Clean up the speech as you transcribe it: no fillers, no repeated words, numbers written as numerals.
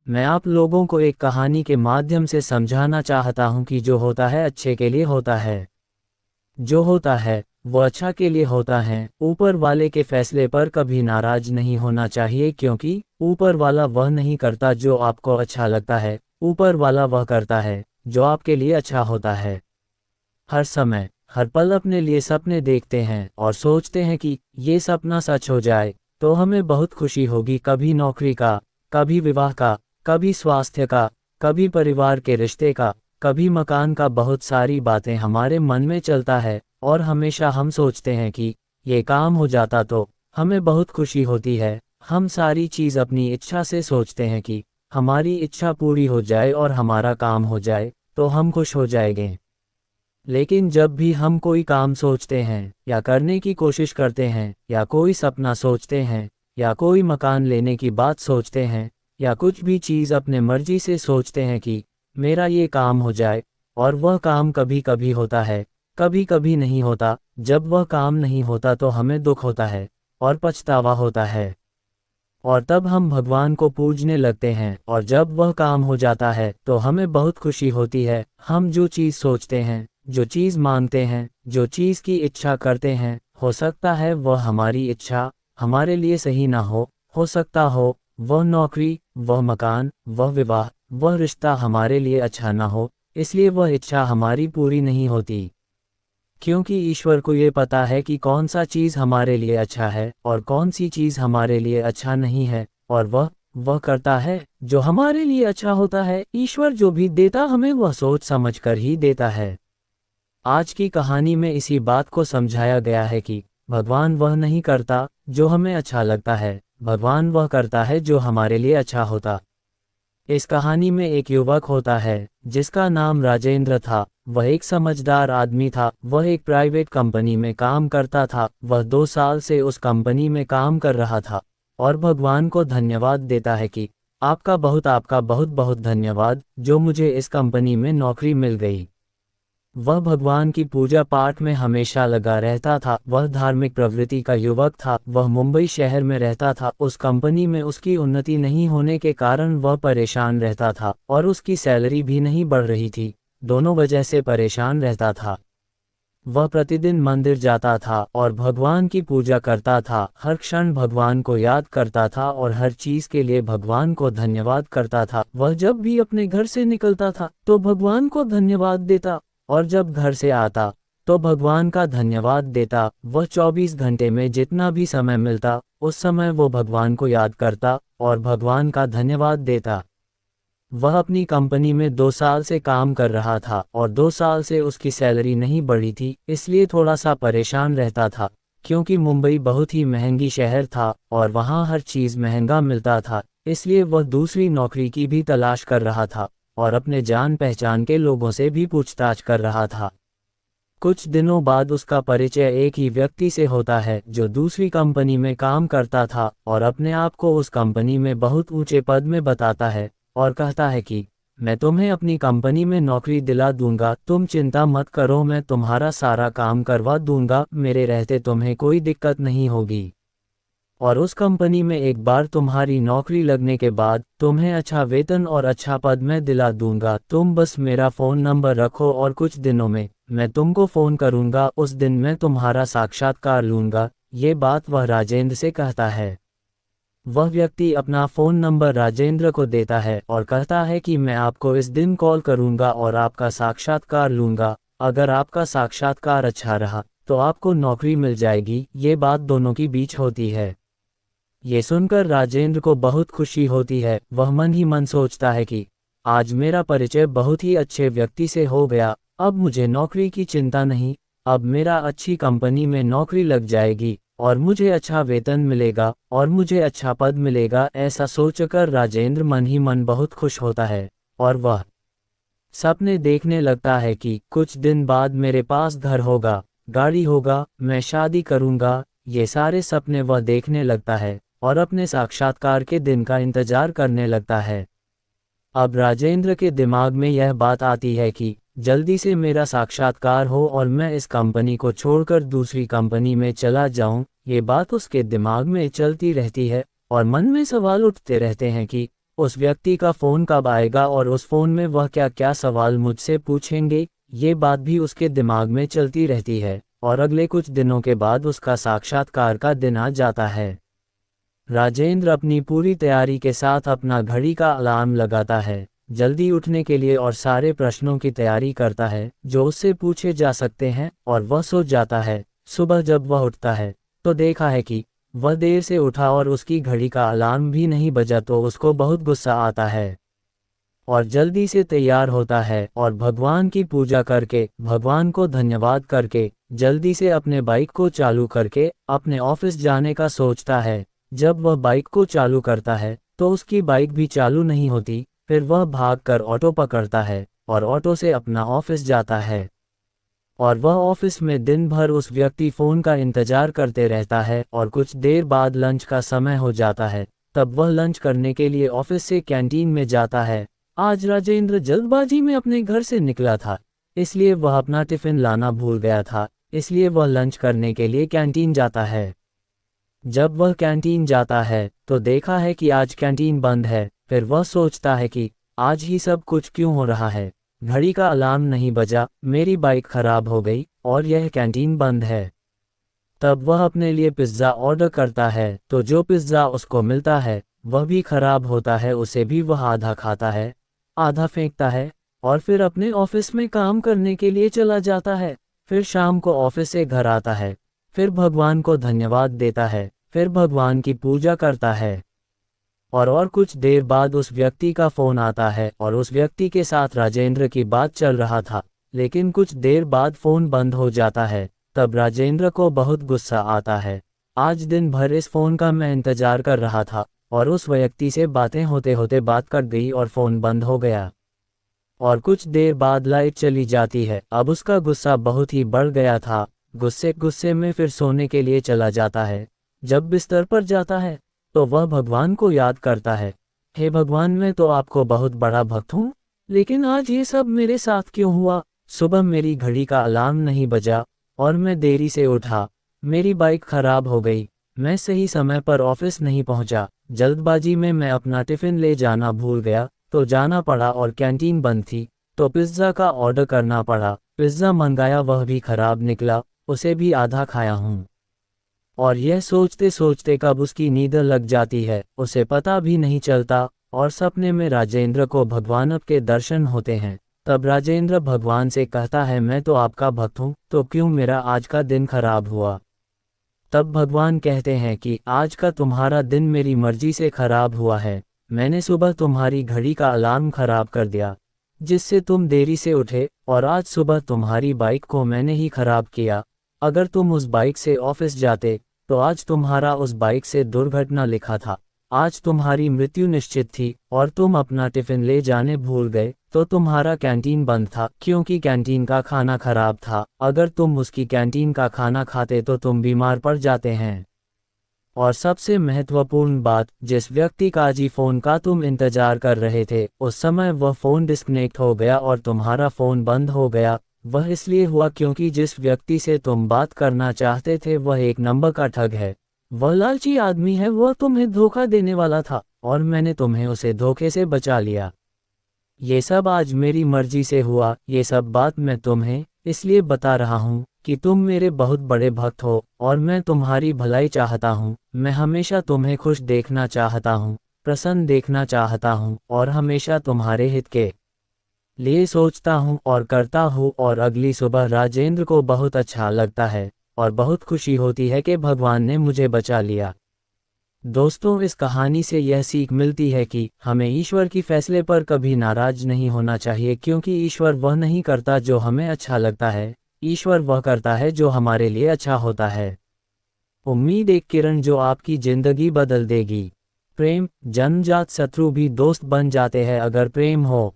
मैं आप लोगों को एक कहानी के माध्यम से समझाना चाहता हूँ कि जो होता है अच्छे के लिए होता है। जो होता है वो अच्छा के लिए होता है। ऊपर वाले के फैसले पर कभी नाराज नहीं होना चाहिए, क्योंकि ऊपर वाला वह नहीं करता जो आपको अच्छा लगता है। ऊपर वाला वह करता है जो आपके लिए अच्छा होता है। हर समय हर पल अपने लिए सपने देखते हैं और सोचते हैं कि ये सपना सच हो जाए तो हमें बहुत खुशी होगी। कभी नौकरी का, कभी विवाह का, कभी स्वास्थ्य का, कभी परिवार के रिश्ते का, कभी मकान का। बहुत सारी बातें हमारे मन में चलता है और हमेशा हम सोचते हैं कि ये काम हो जाता तो हमें बहुत खुशी होती है। हम सारी चीज़ अपनी इच्छा से सोचते हैं कि हमारी इच्छा पूरी हो जाए और हमारा काम हो जाए तो हम खुश हो जाएंगे। लेकिन जब भी हम कोई काम सोचते हैं या करने की कोशिश करते हैं या कोई सपना सोचते हैं या कोई मकान लेने की बात सोचते हैं या कुछ भी चीज़ अपने मर्जी से सोचते हैं कि मेरा ये काम हो जाए, और वह काम कभी कभी होता है, कभी कभी नहीं होता। जब वह काम नहीं होता तो हमें दुख होता है और पछतावा होता है, और तब हम भगवान को पूजने लगते हैं। और जब वह काम हो जाता है तो हमें बहुत खुशी होती है। हम जो चीज़ सोचते हैं, जो चीज़ मांगते हैं, जो चीज़ की इच्छा करते हैं, हो सकता है वह हमारी इच्छा हमारे लिए सही ना हो सकता हो वह नौकरी, वह मकान, वह विवाह, वह रिश्ता हमारे लिए अच्छा ना हो, इसलिए वह इच्छा हमारी पूरी नहीं होती। क्योंकि ईश्वर को ये पता है कि कौन सा चीज़ हमारे लिए अच्छा है और कौन सी चीज़ हमारे लिए अच्छा नहीं है, और वह करता है जो हमारे लिए अच्छा होता है। ईश्वर जो भी देता हमें वह सोच समझ कर ही देता है। आज की कहानी में इसी बात को समझाया गया है कि भगवान वह नहीं करता जो हमें अच्छा लगता है, भगवान वह करता है जो हमारे लिए अच्छा होता। इस कहानी में एक युवक होता है जिसका नाम राजेंद्र था। वह एक समझदार आदमी था। वह एक प्राइवेट कंपनी में काम करता था। वह 2 साल से उस कंपनी में काम कर रहा था और भगवान को धन्यवाद देता है कि आपका बहुत बहुत धन्यवाद जो मुझे इस कंपनी में नौकरी मिल गई। वह भगवान की पूजा पाठ में हमेशा लगा रहता था। वह धार्मिक प्रवृत्ति का युवक था। वह मुंबई शहर में रहता था। उस कंपनी में उसकी उन्नति नहीं होने के कारण वह परेशान रहता था और उसकी सैलरी भी नहीं बढ़ रही थी। दोनों वजह से परेशान रहता था। वह प्रतिदिन मंदिर जाता था और भगवान की पूजा करता था। हर क्षण भगवान को याद करता था और हर चीज के लिए भगवान को धन्यवाद करता था। वह जब भी अपने घर से निकलता था तो भगवान को धन्यवाद देता, और जब घर से आता तो भगवान का धन्यवाद देता। वह 24 घंटे में जितना भी समय मिलता उस समय वो भगवान को याद करता और भगवान का धन्यवाद देता। वह अपनी कंपनी में 2 साल से काम कर रहा था और 2 साल से उसकी सैलरी नहीं बढ़ी थी, इसलिए थोड़ा सा परेशान रहता था। क्योंकि मुंबई बहुत ही महंगी शहर था और वहाँ हर चीज़ महंगा मिलता था, इसलिए वह दूसरी नौकरी की भी तलाश कर रहा था और अपने जान पहचान के लोगों से भी पूछताछ कर रहा था। कुछ दिनों बाद उसका परिचय एक ही व्यक्ति से होता है जो दूसरी कंपनी में काम करता था और अपने आप को उस कंपनी में बहुत ऊंचे पद में बताता है और कहता है कि मैं तुम्हें अपनी कंपनी में नौकरी दिला दूंगा, तुम चिंता मत करो, मैं तुम्हारा सारा काम करवा दूंगा, मेरे रहते तुम्हें कोई दिक्कत नहीं होगी। और उस कंपनी में एक बार तुम्हारी नौकरी लगने के बाद तुम्हें अच्छा वेतन और अच्छा पद मैं दिला दूंगा। तुम बस मेरा फ़ोन नंबर रखो और कुछ दिनों में मैं तुमको फ़ोन करूंगा, उस दिन मैं तुम्हारा साक्षात्कार लूंगा। ये बात वह राजेंद्र से कहता है। वह व्यक्ति अपना फ़ोन नंबर राजेंद्र को देता है और कहता है कि मैं आपको इस दिन कॉल करूंगा और आपका साक्षात्कार लूंगा। अगर आपका साक्षात्कार अच्छा रहा तो आपको नौकरी मिल जाएगी। ये बात दोनों के बीच होती है। ये सुनकर राजेंद्र को बहुत खुशी होती है। वह मन ही मन सोचता है कि आज मेरा परिचय बहुत ही अच्छे व्यक्ति से हो गया, अब मुझे नौकरी की चिंता नहीं, अब मेरा अच्छी कंपनी में नौकरी लग जाएगी और मुझे अच्छा वेतन मिलेगा और मुझे अच्छा पद मिलेगा। ऐसा सोचकर राजेंद्र मन ही मन बहुत खुश होता है और वह सपने देखने लगता है कि कुछ दिन बाद मेरे पास घर होगा, गाड़ी होगा, मैं शादी करूंगा। ये सारे सपने वह देखने लगता है और अपने साक्षात्कार के दिन का इंतजार करने लगता है। अब राजेंद्र के दिमाग में यह बात आती है कि जल्दी से मेरा साक्षात्कार हो और मैं इस कंपनी को छोड़कर दूसरी कंपनी में चला जाऊं। ये बात उसके दिमाग में चलती रहती है और मन में सवाल उठते रहते हैं कि उस व्यक्ति का फ़ोन कब आएगा और उस फ़ोन में वह क्या क्या सवाल मुझसे पूछेंगे, ये बात भी उसके दिमाग में चलती रहती है, और अगले कुछ दिनों के बाद उसका साक्षात्कार का दिन आ जाता है। राजेंद्र अपनी पूरी तैयारी के साथ अपना घड़ी का अलार्म लगाता है, जल्दी उठने के लिए, और सारे प्रश्नों की तैयारी करता है जो उससे पूछे जा सकते हैं, और वह सो जाता है। सुबह जब वह उठता है तो देखा है कि वह देर से उठा और उसकी घड़ी का अलार्म भी नहीं बजा, तो उसको बहुत गुस्सा आता है और जल्दी से तैयार होता है और भगवान की पूजा करके, भगवान को धन्यवाद करके, जल्दी से अपने बाइक को चालू करके अपने ऑफिस जाने का सोचता है। जब वह बाइक को चालू करता है तो उसकी बाइक भी चालू नहीं होती। फिर वह भागकर ऑटो पकड़ता है और ऑटो से अपना ऑफिस जाता है। और वह ऑफिस में दिन भर उस व्यक्ति फ़ोन का इंतजार करते रहता है, और कुछ देर बाद लंच का समय हो जाता है। तब वह लंच करने के लिए ऑफिस से कैंटीन में जाता है। आज राजेंद्र जल्दबाजी में अपने घर से निकला था, इसलिए वह अपना टिफ़िन लाना भूल गया था, इसलिए वह लंच करने के लिए कैंटीन जाता है। जब वह कैंटीन जाता है तो देखा है कि आज कैंटीन बंद है। फिर वह सोचता है कि आज ही सब कुछ क्यों हो रहा है, घड़ी का अलार्म नहीं बजा, मेरी बाइक खराब हो गई और यह कैंटीन बंद है। तब वह अपने लिए पिज़्ज़ा ऑर्डर करता है, तो जो पिज़्ज़ा उसको मिलता है वह भी खराब होता है। उसे भी वह आधा खाता है, आधा फेंकता है, और फिर अपने ऑफिस में काम करने के लिए चला जाता है। फिर शाम को ऑफिस से घर आता है, फिर भगवान को धन्यवाद देता है, फिर भगवान की पूजा करता है। और कुछ देर बाद उस व्यक्ति का फ़ोन आता है, और उस व्यक्ति के साथ राजेंद्र की बात चल रहा था, लेकिन कुछ देर बाद फ़ोन बंद हो जाता है। तब राजेंद्र को बहुत गुस्सा आता है। आज दिन भर इस फ़ोन का मैं इंतज़ार कर रहा था, और उस व्यक्ति से बातें होते होते बात कट गई और फ़ोन बंद हो गया। और कुछ देर बाद लाइट चली जाती है। अब उसका गुस्सा बहुत ही बढ़ गया था। गुस्से में फिर सोने के लिए चला जाता है। जब बिस्तर पर जाता है तो वह भगवान को याद करता है, हे भगवान, मैं तो आपको बहुत बड़ा भक्त हूँ, लेकिन आज ये सब मेरे साथ क्यों हुआ। सुबह मेरी घड़ी का अलार्म नहीं बजा और मैं देरी से उठा, मेरी बाइक खराब हो गई, मैं सही समय पर ऑफिस नहीं पहुंचा, जल्दबाजी में मैं अपना टिफ़िन ले जाना भूल गया तो जाना पड़ा, और कैंटीन बंद थी तो पिज़्ज़ा का ऑर्डर करना पड़ा। पिज़्ज़ा मंगाया, वह भी खराब निकला, उसे भी आधा खाया हूँ। और यह सोचते सोचते कब उसकी नींद लग जाती है उसे पता भी नहीं चलता। और सपने में राजेंद्र को भगवान के दर्शन होते हैं। तब राजेंद्र भगवान से कहता है, मैं तो आपका भक्त हूँ, तो क्यों मेरा आज का दिन खराब हुआ। तब भगवान कहते हैं कि आज का तुम्हारा दिन मेरी मर्जी से खराब हुआ है। मैंने सुबह तुम्हारी घड़ी का अलार्म खराब कर दिया, जिससे तुम देरी से उठे, और आज सुबह तुम्हारी बाइक को मैंने ही खराब किया। अगर तुम उस बाइक से ऑफिस जाते तो आज तुम्हारा उस बाइक से दुर्घटना लिखा था, आज तुम्हारी मृत्यु निश्चित थी, और तुम अपना टिफ़िन ले जाने भूल गए तो तुम्हारा कैंटीन बंद था क्योंकि कैंटीन का खाना खराब था। अगर तुम उसकी कैंटीन का खाना खाते तो तुम बीमार पड़ जाते हैं। और सबसे महत्वपूर्ण बात, जिस व्यक्ति का जी फ़ोन का तुम इंतजार कर रहे थे, उस समय वह फ़ोन डिस्कनेक्ट हो गया और तुम्हारा फ़ोन बंद हो गया। वह इसलिए हुआ क्योंकि जिस व्यक्ति से तुम बात करना चाहते थे वह एक नंबर का ठग है, वह लालची आदमी है, वह तुम्हें धोखा देने वाला था, और मैंने तुम्हें उसे धोखे से बचा लिया। ये सब आज मेरी मर्जी से हुआ। ये सब बात मैं तुम्हें इसलिए बता रहा हूँ कि तुम मेरे बहुत बड़े भक्त हो, और मैं तुम्हारी भलाई चाहता हूँ। मैं हमेशा तुम्हें खुश देखना चाहता हूँ, प्रसन्न देखना चाहता हूँ, और हमेशा तुम्हारे हित के लिए सोचता हूँ और करता हूँ। और अगली सुबह राजेंद्र को बहुत अच्छा लगता है और बहुत खुशी होती है कि भगवान ने मुझे बचा लिया। दोस्तों, इस कहानी से यह सीख मिलती है कि हमें ईश्वर की फैसले पर कभी नाराज नहीं होना चाहिए, क्योंकि ईश्वर वह नहीं करता जो हमें अच्छा लगता है, ईश्वर वह करता है जो हमारे लिए अच्छा होता है। उम्मीद एक किरण जो आपकी जिंदगी बदल देगी। प्रेम, जन्मजात शत्रु भी दोस्त बन जाते हैं अगर प्रेम हो।